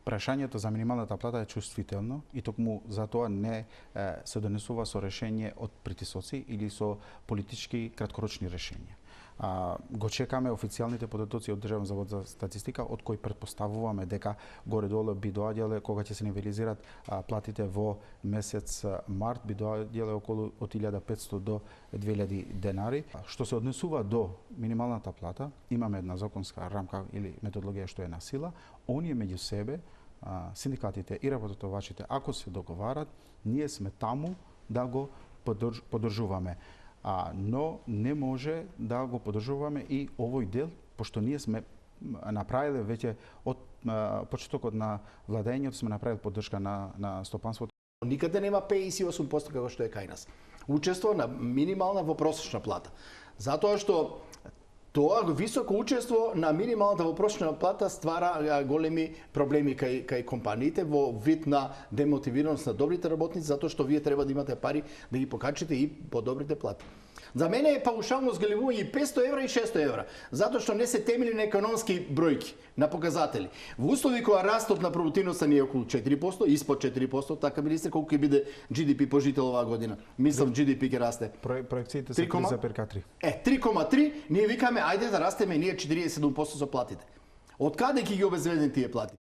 прашањето за минималната плата е чувствително и токму за тоа не се донесува со решение од притисоци или со политички краткорочни решенија. Го чекаме официјалните податоци од Државен завод за статистика, од кои претпоставуваме дека горе-долу би доаѓале кога ќе се нивелизираат платите во месец март, би доаѓале околу од 1500 до 2000 денари. Што се однесува до минималната плата, имаме една законска рамка или методологија што е на сила. Оние меѓу себе, синдикатите и работодавачите, ако се договарат, ние сме таму да го поддржуваме. Но не може да го поддржуваме и овој дел, пошто ние сме направиле веќе од почетокот на владењето сме направиле поддршка на стопанството. Никаде нема 58% како што е кај нас. Учество на минимална во просечна плата. Затоа што тоа високо учество на минималната во просечна плата ствара големи проблеми кај компаниите во вид на демотивираност на добрите работници, затоа што вие треба да имате пари да ги покачите и по добрите плати. За мене е паушално зголемување и 500 евра и 600 евра, затоа што не се темели на економски бројки, на показатели. Во услови кога растот на продуктивноста ни е околу 4%, испод 4%, така министер, колку ќе биде GDP по жител оваа година? Мислам GDP ќе расте. Проекциите се 3,3. 3,3, ние викаме ајде да растеме ние 47% со платите. Од каде ќе ги обезвредим тие плати?